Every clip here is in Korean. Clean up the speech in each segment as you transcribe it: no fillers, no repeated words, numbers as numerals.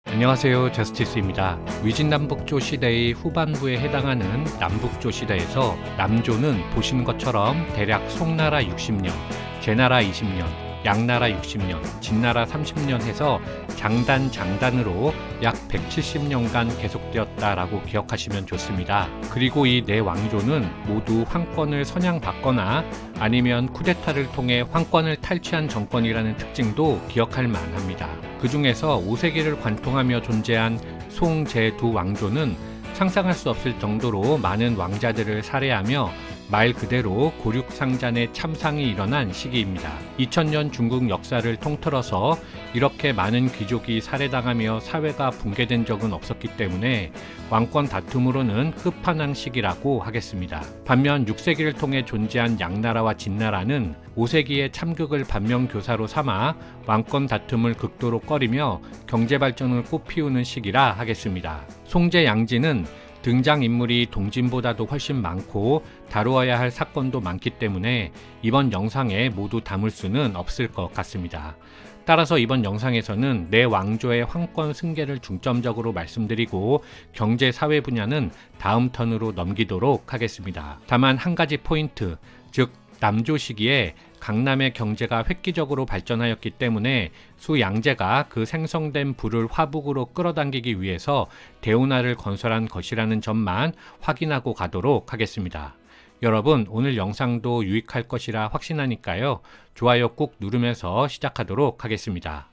안녕하세요. 저스티스입니다. 위진남북조 시대의 후반부에 해당하는 남북조 시대에서 남조는 보신 것처럼 대략 송나라 60년, 제나라 20년, 양나라 60년, 진나라 30년 해서 장단으로 약 170년간 계속되었다라고 기억하시면 좋습니다. 그리고 이 네 왕조는 모두 황권을 선양받거나 아니면 쿠데타를 통해 황권을 탈취한 정권이라는 특징도 기억할 만합니다. 그 중에서 5세기를 관통하며 존재한 송, 제 두 왕조는 상상할 수 없을 정도로 많은 왕자들을 살해하며 말 그대로 고륙상잔의 참상이 일어난 시기입니다. 2000년 중국 역사를 통틀어서 이렇게 많은 귀족이 살해당하며 사회가 붕괴된 적은 없었기 때문에 왕권 다툼으로는 끝판왕 시기라고 하겠습니다. 반면 6세기를 통해 존재한 양나라와 진나라는 5세기의 참극을 반면교사로 삼아 왕권 다툼을 극도로 꺼리며 경제발전을 꽃피우는 시기라 하겠습니다. 송제 양지는 등장인물이 동진보다도 훨씬 많고 다루어야 할 사건도 많기 때문에 이번 영상에 모두 담을 수는 없을 것 같습니다. 따라서 이번 영상에서는 네 왕조의 황권 승계를 중점적으로 말씀드리고 경제 사회 분야는 다음 턴으로 넘기도록 하겠습니다. 다만 한 가지 포인트, 즉 남조 시기에 강남의 경제가 획기적으로 발전하였기 때문에 수양제가 그 생성된 부를 화북으로 끌어당기기 위해서 대운하를 건설한 것이라는 점만 확인하고 가도록 하겠습니다. 여러분, 오늘 영상도 유익할 것이라 확신하니까요. 좋아요 꾹 누르면서 시작하도록 하겠습니다.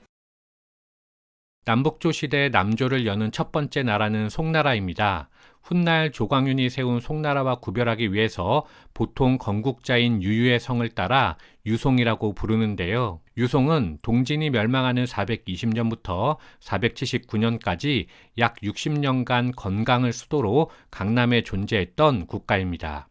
남북조 시대 남조를 여는 첫 번째 나라는 송나라입니다. 훗날 조광윤이 세운 송나라와 구별하기 위해서 보통 건국자인 유유의 성을 따라 유송이라고 부르는데요. 유송은 동진이 멸망하는 420년부터 479년까지 약 60년간 건강을 수도로 강남에 존재했던 국가입니다.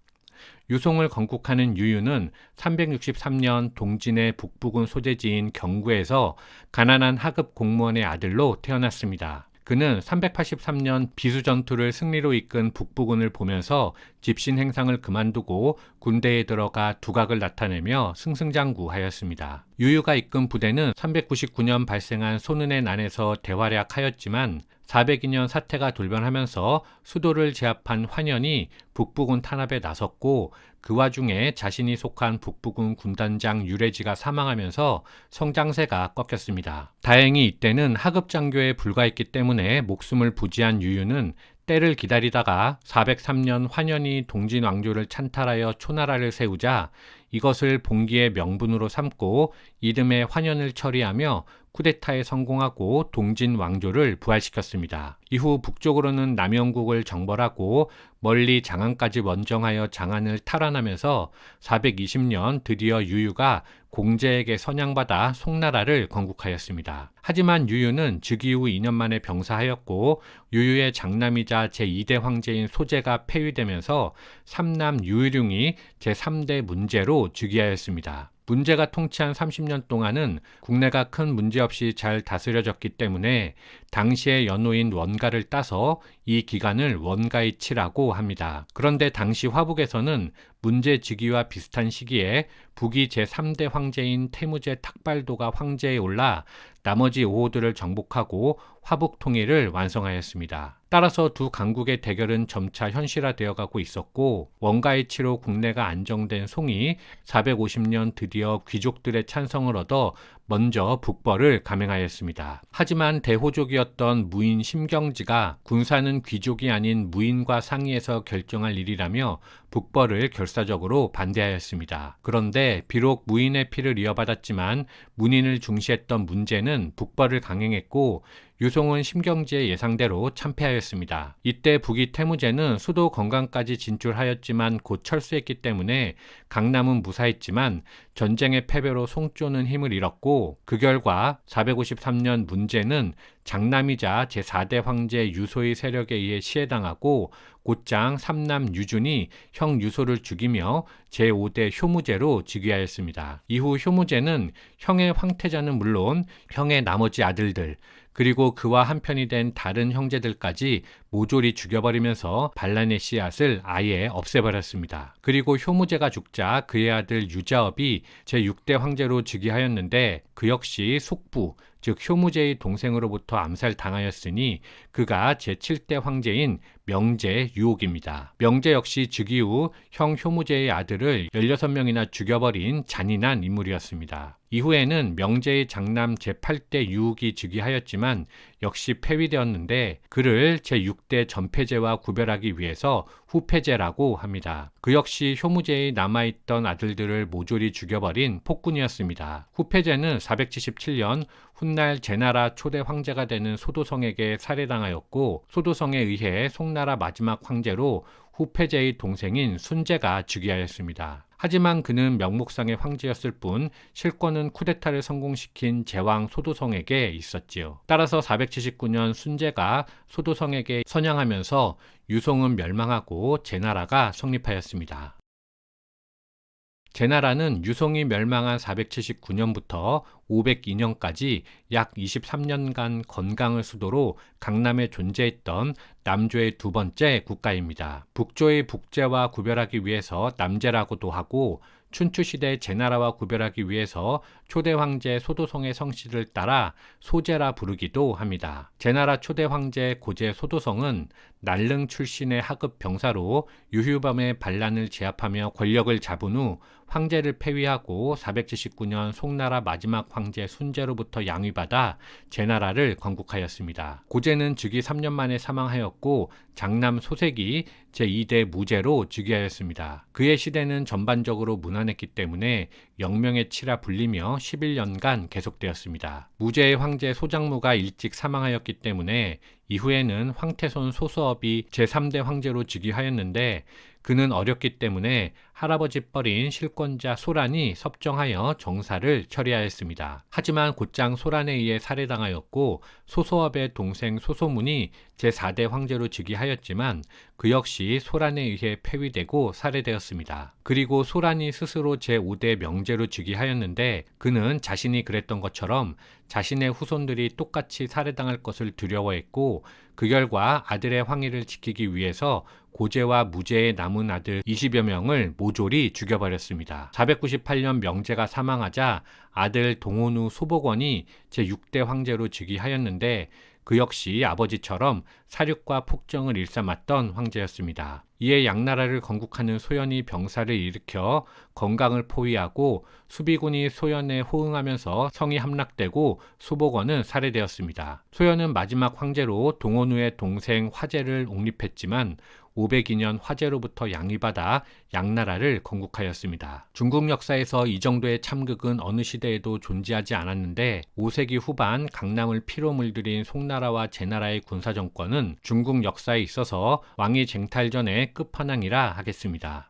유송을 건국하는 유유는 363년 동진의 북부군 소재지인 경구에서 가난한 하급 공무원의 아들로 태어났습니다. 그는 383년 비수전투를 승리로 이끈 북부군을 보면서 집신 행상을 그만두고 군대에 들어가 두각을 나타내며 승승장구하였습니다. 유유가 이끈 부대는 399년 발생한 소는의 난에서 대활약하였지만 402년 사태가 돌변하면서 수도를 제압한 환현이 북부군 탄압에 나섰고 그 와중에 자신이 속한 북부군 군단장 유래지가 사망하면서 성장세가 꺾였습니다. 다행히 이때는 하급장교에 불과했기 때문에 목숨을 부지한 유유는 때를 기다리다가 403년 환현이 동진 왕조를 찬탈하여 초나라를 세우자 이것을 봉기의 명분으로 삼고 이듬해 환현을 처리하며 쿠데타에 성공하고 동진 왕조를 부활시켰습니다. 이후 북쪽으로는 남영국을 정벌하고 멀리 장안까지 원정하여 장안을 탈환하면서 420년 드디어 유유가 공제에게 선양받아 송나라를 건국하였습니다. 하지만 유유는 즉위 후 2년 만에 병사하였고 유유의 장남이자 제2대 황제인 소제가 폐위되면서 삼남 유유룡이 제3대 문제로 즉위하였습니다. 문제가 통치한 30년 동안은 국내가 큰 문제 없이 잘 다스려졌기 때문에 당시의 연호인 원가를 따서 이 기간을 원가이치라고 합니다. 그런데 당시 화북에서는 문제 즉위와 비슷한 시기에 북이 제3대 황제인 태무제 탁발도가 황제에 올라 나머지 오호들을 정복하고 화북 통일을 완성하였습니다. 따라서 두 강국의 대결은 점차 현실화되어 가고 있었고 원가이치로 국내가 안정된 송이 450년 드디어 귀족들의 찬성을 얻어 먼저 북벌을 감행하였습니다. 하지만 대호족이었던 무인 심경지가 군사는 귀족이 아닌 무인과 상의해서 결정할 일이라며 북벌을 결사적으로 반대하였습니다. 그런데 비록 무인의 피를 이어받았지만 문인을 중시했던 문제는 북벌을 강행했고 유송은 심경지의 예상대로 참패하였습니다. 이때 북이 태무제는 수도 건강까지 진출하였지만 곧 철수했기 때문에 강남은 무사했지만 전쟁의 패배로 송조는 힘을 잃었고 그 결과 453년 문제는 장남이자 제4대 황제 유소의 세력에 의해 시해당하고 곧장 삼남 유준이 형 유소를 죽이며 제5대 효무제로 즉위하였습니다. 이후 효무제는 형의 황태자는 물론 형의 나머지 아들들 그리고 그와 한편이 된 다른 형제들까지 모조리 죽여버리면서 반란의 씨앗을 아예 없애버렸습니다. 그리고 효무제가 죽자 그의 아들 유자업이 제6대 황제로 즉위하였는데 그 역시 속부, 즉 효무제의 동생으로부터 암살당하였으니 그가 제7대 황제인 명제 유옥입니다. 명제 역시 즉위 후 형 효무제의 아들을 16명이나 죽여버린 잔인한 인물이었습니다. 이후에는 명제의 장남 제8대 유옥이 즉위하였지만 역시 폐위되었는데 그를 제6대 전폐제와 구별하기 위해서 후폐제라고 합니다. 그 역시 효무제의 남아있던 아들들을 모조리 죽여버린 폭군이었습니다. 후폐제는 477년 훗날 제나라 초대 황제가 되는 소도성에게 살해당하였고 소도성에 의해 송나라 마지막 황제로 후폐제의 동생인 순제가 즉위하였습니다. 하지만 그는 명목상의 황제였을 뿐 실권은 쿠데타를 성공시킨 제왕 소도성에게 있었지요. 따라서 479년 순제가 소도성에게 선양하면서 유송은 멸망하고 제나라가 성립하였습니다. 제나라는 유송이 멸망한 479년부터 502년까지 약 23년간 건강을 수도로 강남에 존재했던 남조의 두 번째 국가입니다. 북조의 북제와 구별하기 위해서 남제라고도 하고 춘추시대 제나라와 구별하기 위해서 초대 황제 소도성의 성씨를 따라 소제라 부르기도 합니다. 제나라 초대 황제 고제 소도성은 날릉 출신의 하급 병사로 유휴범의 반란을 제압하며 권력을 잡은 후 황제를 폐위하고 479년 송나라 마지막 황제 순제로부터 양위받아 제나라를 건국하였습니다. 고제는 즉위 3년 만에 사망하였고 장남 소색이 제2대 무제로 즉위하였습니다. 그의 시대는 전반적으로 무난했기 때문에 영명의 치라 불리며 11년간 계속되었습니다. 무제의 황제 소장무가 일찍 사망하였기 때문에 이후에는 황태손 소수업이 제3대 황제로 즉위하였는데 그는 어렸기 때문에 할아버지 뻘인 실권자 소란이 섭정하여 정사를 처리하였습니다. 하지만 곧장 소란에 의해 살해당하였고 소소업의 동생 소소문이 제4대 황제로 즉위하였지만 그 역시 소란에 의해 폐위되고 살해되었습니다. 그리고 소란이 스스로 제5대 명제로 즉위하였는데 그는 자신이 그랬던 것처럼 자신의 후손들이 똑같이 살해당할 것을 두려워했고 그 결과 아들의 황위를 지키기 위해서 고제와 무제의 남은 아들 20여 명을 모조리 죽여버렸습니다. 498년 명제가 사망하자 아들 동혼우 소복원이 제6대 황제로 즉위하였는데 그 역시 아버지처럼 사륙과 폭정을 일삼았던 황제였습니다. 이에 양나라를 건국하는 소연이 병사를 일으켜 건강을 포위하고 수비군이 소연에 호응하면서 성이 함락되고 소복원은 살해되었습니다. 소연은 마지막 황제로 동혼우의 동생 화제를 옹립했지만 502년 화제로부터 양위받아 양나라를 건국하였습니다. 중국 역사에서 이 정도의 참극은 어느 시대에도 존재하지 않았는데 5세기 후반 강남을 피로 물들인 송나라와 제나라의 군사정권은 중국 역사에 있어서 왕위 쟁탈전의 끝판왕이라 하겠습니다.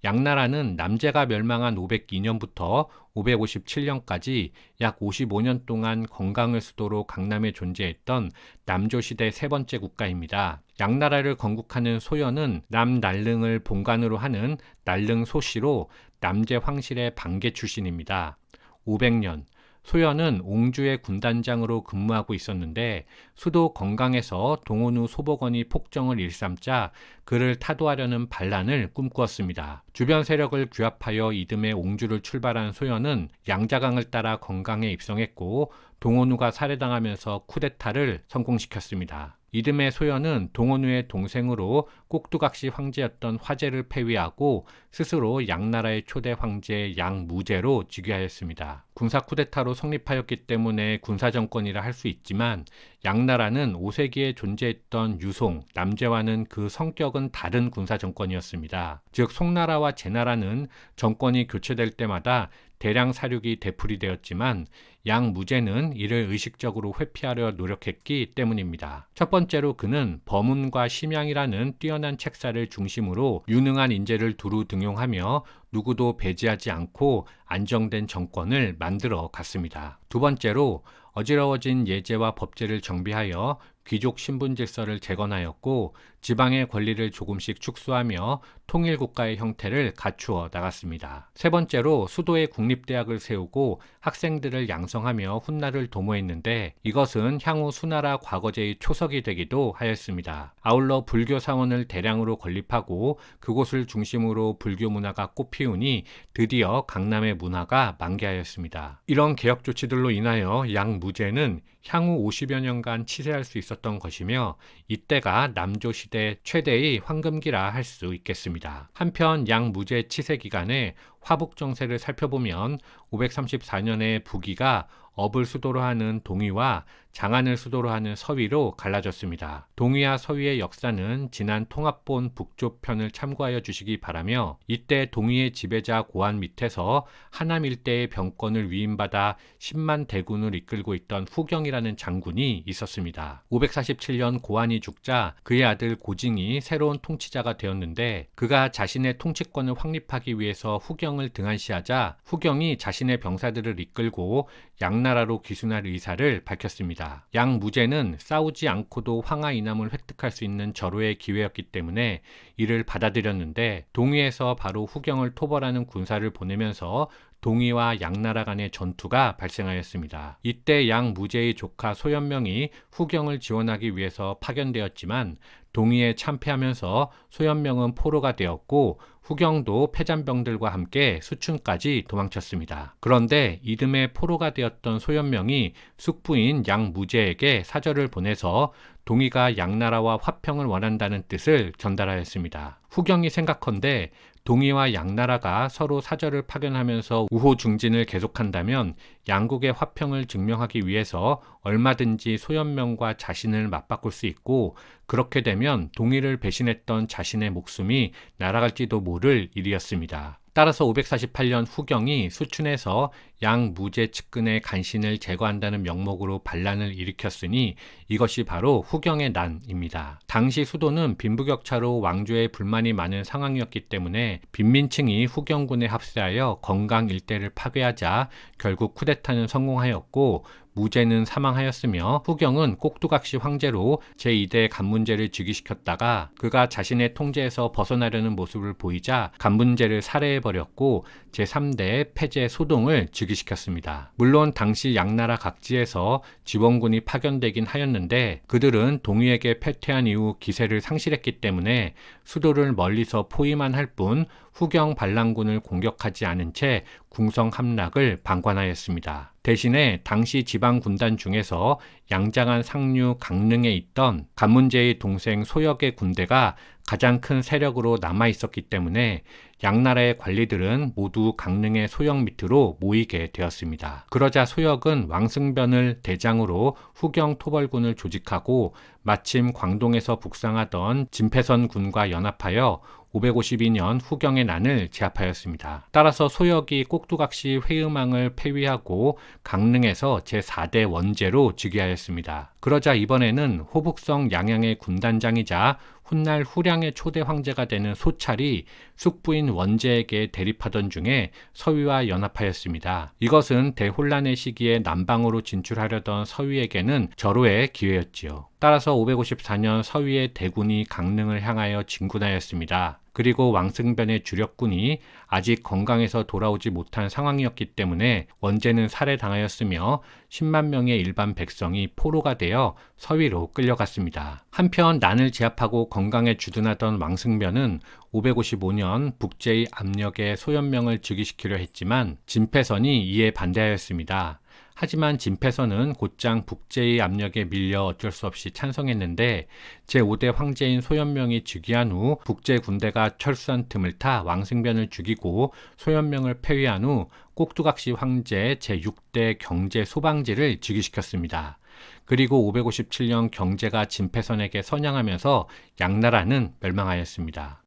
양나라는 남제가 멸망한 502년부터 557년까지 약 55년 동안 건강을 수도로 강남에 존재했던 남조시대 세 번째 국가입니다. 양나라를 건국하는 소연은 남날릉을 본관으로 하는 날릉 소씨로 남제 황실의 반계 출신입니다. 500년 소연은 옹주의 군단장으로 근무하고 있었는데 수도 건강에서 동혼우 소복원이 폭정을 일삼자 그를 타도하려는 반란을 꿈꾸었습니다. 주변 세력을 규합하여 이듬해 옹주를 출발한 소연은 양자강을 따라 건강에 입성했고 동혼우가 살해당하면서 쿠데타를 성공시켰습니다. 이듬해 소연은 동혼우의 동생으로 꼭두각시 황제였던 화제를 폐위하고 스스로 양나라의 초대 황제 양무제로 즉위하였습니다. 군사 쿠데타로 성립하였기 때문에 군사정권이라 할 수 있지만 양나라는 5세기에 존재했던 유송, 남제와는 그 성격은 다른 군사정권이었습니다. 즉 송나라와 제나라는 정권이 교체될 때마다 대량 사륙이 되풀이되었지만 양무제는 이를 의식적으로 회피하려 노력했기 때문입니다. 첫 번째로 그는 범운과 심양이라는 뛰어난 책사를 중심으로 유능한 인재를 두루 등용하며 누구도 배제하지 않고 안정된 정권을 만들어 갔습니다. 두 번째로 어지러워진 예제와 법제를 정비하여 귀족 신분 질서를 재건하였고 지방의 권리를 조금씩 축소하며 통일국가의 형태를 갖추어 나갔습니다. 세 번째로 수도에 국립대학을 세우고 학생들을 양성하며 훗날을 도모했는데 이것은 향후 수나라 과거제의 초석이 되기도 하였습니다. 아울러 불교 사원을 대량으로 건립하고 그곳을 중심으로 불교 문화가 꽃피우니 드디어 강남의 문화가 만개하였습니다. 이런 개혁 조치들로 인하여 양무제는 향후 50여 년간 치세할 수 있었던 것이며 이때가 남조 시대 최대의 황금기라 할 수 있겠습니다. 한편 양무제 치세 기간에 화북 정세를 살펴보면 534년에 부기가 업을 수도로 하는 동위와 장안을 수도로 하는 서위로 갈라졌습니다. 동위와 서위의 역사는 지난 통합본 북조편을 참고하여 주시기 바라며 이때 동위의 지배자 고한 밑에서 하남 일대의 병권을 위임받아 10만 대군을 이끌고 있던 후경이라는 장군이 있었습니다. 547년 고한이 죽자 그의 아들 고징이 새로운 통치자가 되었는데 그가 자신의 통치권을 확립하기 위해서 후경을 등한시하자 후경이 자신의 병사들을 이끌고 양나라로 귀순할 의사를 밝혔습니다. 양무제는 싸우지 않고도 황하 이남을 획득할 수 있는 절호의 기회였기 때문에 이를 받아들였는데 동위에서 바로 후경을 토벌하는 군사를 보내면서 동위와 양나라 간의 전투가 발생하였습니다. 이때 양무제의 조카 소현명이 후경을 지원하기 위해서 파견되었지만 동위에 참패하면서 소현명은 포로가 되었고 후경도 패잔병들과 함께 수춘까지 도망쳤습니다. 그런데 이듬해 포로가 되었던 소현명이 숙부인 양무제에게 사절을 보내서 동위가 양나라와 화평을 원한다는 뜻을 전달하였습니다. 후경이 생각컨대 동위와 양나라가 서로 사절을 파견하면서 우호 중진을 계속한다면 양국의 화평을 증명하기 위해서 얼마든지 소현명과 자신을 맞바꿀 수 있고 그렇게 되면 동위를 배신했던 자신의 목숨이 날아갈지도 모를 일이었습니다. 따라서 548년 후경이 수춘에서 양무제 측근의 간신을 제거한다는 명목으로 반란을 일으켰으니 이것이 바로 후경의 난입니다. 당시 수도는 빈부격차로 왕조의 불만이 많은 상황이었기 때문에 빈민층이 후경군에 합세하여 건강 일대를 파괴하자 결국 쿠데타는 성공하였고 무제는 사망하였으며 후경은 꼭두각시 황제로 제2대 간문제를 즉위시켰다가 그가 자신의 통제에서 벗어나려는 모습을 보이자 간문제를 살해해버렸고 제3대 패제 소동을 즉위시켰습니다. 물론 당시 양나라 각지에서 지원군이 파견되긴 하였는데 그들은 동위에게 패퇴한 이후 기세를 상실했기 때문에 수도를 멀리서 포위만 할 뿐 후경 반란군을 공격하지 않은 채 궁성 함락을 방관하였습니다. 대신에 당시 지방 군단 중에서 양장한 상류 강릉에 있던 간문제의 동생 소역의 군대가 가장 큰 세력으로 남아 있었기 때문에 양나라의 관리들은 모두 강릉의 소역 밑으로 모이게 되었습니다. 그러자 소역은 왕승변을 대장으로 후경 토벌군을 조직하고 마침 광동에서 북상하던 진패선 군과 연합하여 552년 후경의 난을 제압하였습니다. 따라서 소역이 꼭두각시 회음왕을 폐위하고 강릉에서 제4대 원제로 즉위하였습니다. 그러자 이번에는 호북성 양양의 군단장이자 훗날 후량의 초대 황제가 되는 소찰이 숙부인 원제에게 대립하던 중에 서위와 연합하였습니다. 이것은 대혼란의 시기에 남방으로 진출하려던 서위에게는 절호의 기회였지요. 따라서 554년 서위의 대군이 강릉을 향하여 진군하였습니다. 그리고 왕승변의 주력군이 아직 건강해서 돌아오지 못한 상황이었기 때문에 원제는 살해당하였으며 10만 명의 일반 백성이 포로가 되어 서위로 끌려갔습니다. 한편 난을 제압하고 건강에 주둔하던 왕승변은 555년 북제의 압력에 소현명을 즉위시키려 했지만 진패선이 이에 반대하였습니다. 하지만 진패선은 곧장 북제의 압력에 밀려 어쩔 수 없이 찬성했는데 제5대 황제인 소현명이 즉위한 후 북제 군대가 철수한 틈을 타 왕승변을 죽이고 소현명을 폐위한 후 꼭두각시 황제 제6대 경제 소방지를 즉위시켰습니다. 그리고 557년 경제가 진패선에게 선양하면서 양나라는 멸망하였습니다.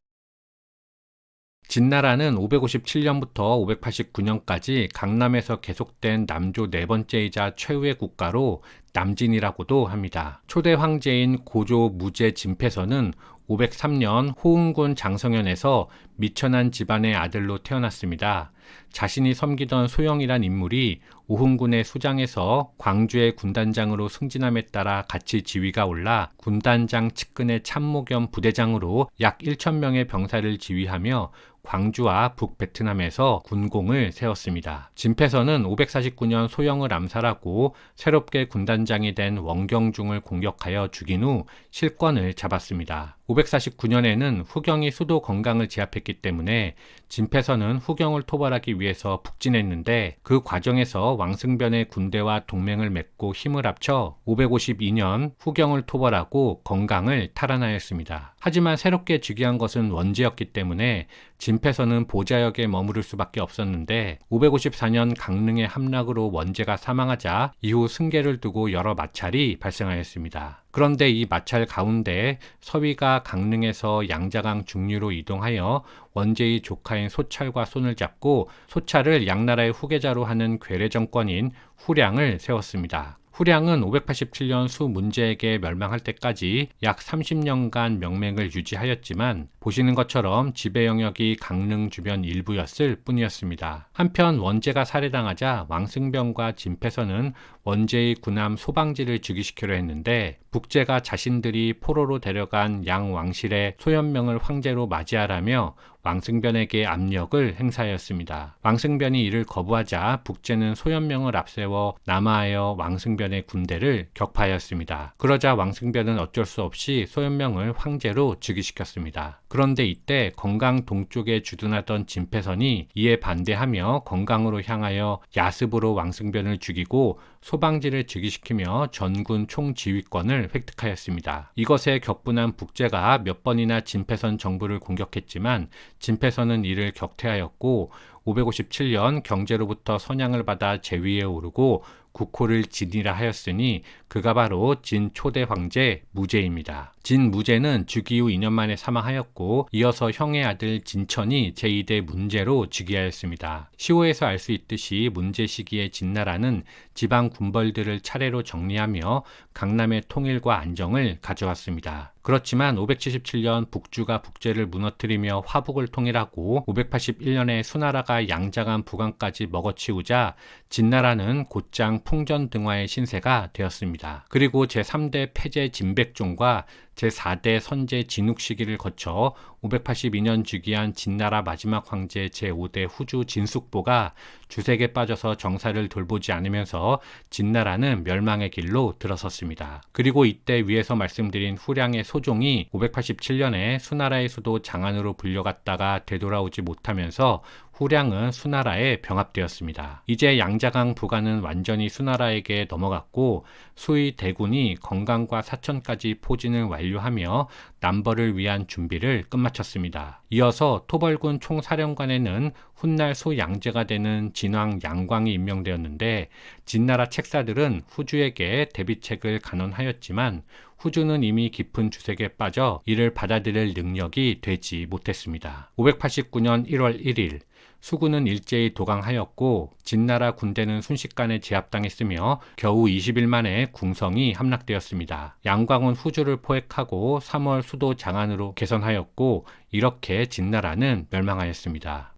진나라는 557년부터 589년까지 강남에서 계속된 남조 네 번째이자 최후의 국가로 남진이라고도 합니다. 초대 황제인 고조 무제 진패선은 503년 호흥군 장성현에서 미천한 집안의 아들로 태어났습니다. 자신이 섬기던 소영이란 인물이 오흥군의 수장에서 광주의 군단장으로 승진함에 따라 같이 지위가 올라 군단장 측근의 참모 겸 부대장으로 약 1,000명의 병사를 지휘하며 광주와 북베트남에서 군공을 세웠습니다. 진패선은 549년 소영을 암살하고 새롭게 군단장이 된 원경중을 공격하여 죽인 후 실권을 잡았습니다. 549년에는 후경이 수도 건강을 제압했기 때문에 진패선은 후경을 토벌하기 위해서 북진했는데 그 과정에서 왕승변의 군대와 동맹을 맺고 힘을 합쳐 552년 후경을 토벌하고 건강을 탈환하였습니다. 하지만 새롭게 즉위한 것은 원제였기 때문에 진패선은 보좌역에 머무를 수밖에 없었는데 554년 강릉의 함락으로 원제가 사망하자 이후 승계를 두고 여러 마찰이 발생하였습니다. 그런데 이 마찰 가운데 서위가 강릉에서 양자강 중류로 이동하여 원제의 조카인 소찰과 손을 잡고 소찰을 양나라의 후계자로 하는 괴뢰 정권인 후량을 세웠습니다. 후량은 587년 수문제에게 멸망할 때까지 약 30년간 명맥을 유지하였지만 보시는 것처럼 지배 영역이 강릉 주변 일부였을 뿐이었습니다. 한편 원제가 살해당하자 왕승변과 진패선은 원제의 군함 소방지를 즉위시키려 했는데 북제가 자신들이 포로로 데려간 양 왕실의 소현명을 황제로 맞이하라며 왕승변에게 압력을 행사하였습니다. 왕승변이 이를 거부하자 북제는 소현명을 앞세워 남하하여 왕승변의 군대를 격파하였습니다. 그러자 왕승변은 어쩔 수 없이 소현명을 황제로 즉위시켰습니다. 그런데 이때 건강 동쪽에 주둔하던 진패선이 이에 반대하며 건강으로 향하여 야습으로 왕승변을 죽이고 소방지를 즉위시키며 전군 총지휘권을 획득하였습니다. 이것에 격분한 북제가 몇 번이나 진패선 정부를 공격했지만 진패선은 이를 격퇴하였고 557년 경제로부터 선양을 받아 제위에 오르고 국호를 진이라 하였으니 그가 바로 진 초대 황제 무제입니다. 진 무제는 즉위 후 2년 만에 사망하였고 이어서 형의 아들 진천이 제2대 문제로 즉위하였습니다. 시호에서 알 수 있듯이 문제 시기에 진나라는 지방 군벌들을 차례로 정리하며 강남의 통일과 안정을 가져왔습니다. 그렇지만 577년 북주가 북제를 무너뜨리며 화북을 통일하고 581년에 수나라가 양자간 부강까지 먹어치우자 진나라는 곧장 풍전등화의 신세가 되었습니다. 그리고 제3대 패제 진백종과 제4대 선제 진욱 시기를 거쳐 582년 즉위한 진나라 마지막 황제 제5대 후주 진숙보가 주색에 빠져서 정사를 돌보지 않으면서 진나라는 멸망의 길로 들어섰습니다. 그리고 이때 위에서 말씀드린 후량의 소종이 587년에 수나라의 수도 장안으로 불려갔다가 되돌아오지 못하면서 후량은 수나라에 병합되었습니다. 이제 양자강 부가는 완전히 수나라에게 넘어갔고 수의 대군이 건강과 사천까지 포진을 완료하며 남벌을 위한 준비를 끝마쳤습니다. 이어서 토벌군 총사령관에는 훗날 소양제가 되는 진왕 양광이 임명되었는데 진나라 책사들은 후주에게 대비책을 간언하였지만 후주는 이미 깊은 주색에 빠져 이를 받아들일 능력이 되지 못했습니다. 589년 1월 1일 수군은 일제히 도강하였고 진나라 군대는 순식간에 제압당했으며 겨우 20일 만에 궁성이 함락되었습니다. 양광은 후주를 포획하고 3월 수도 장안으로 개선하였고 이렇게 진나라는 멸망하였습니다.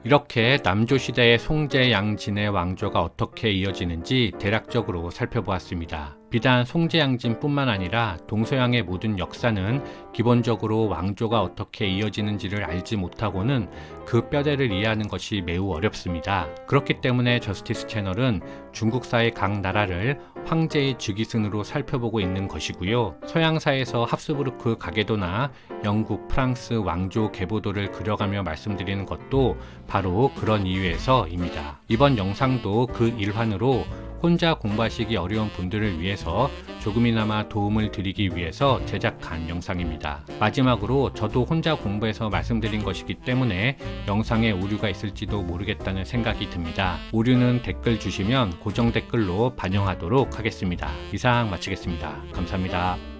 이렇게 남조시대의 송제 양진의 왕조가 어떻게 이어지는지 대략적으로 살펴보았습니다. 비단 송제양진뿐만 아니라 동서양의 모든 역사는 기본적으로 왕조가 어떻게 이어지는지를 알지 못하고는 그 뼈대를 이해하는 것이 매우 어렵습니다. 그렇기 때문에 저스티스 채널은 중국사의 각 나라를 황제의 즉위순으로 살펴보고 있는 것이고요. 서양사에서 합스부르크 가계도나 영국, 프랑스 왕조 계보도를 그려가며 말씀드리는 것도 바로 그런 이유에서입니다. 이번 영상도 그 일환으로 혼자 공부하시기 어려운 분들을 위해서 조금이나마 도움을 드리기 위해서 제작한 영상입니다. 마지막으로 저도 혼자 공부해서 말씀드린 것이기 때문에 영상에 오류가 있을지도 모르겠다는 생각이 듭니다. 오류는 댓글 주시면 고정 댓글로 반영하도록 하겠습니다. 이상 마치겠습니다. 감사합니다.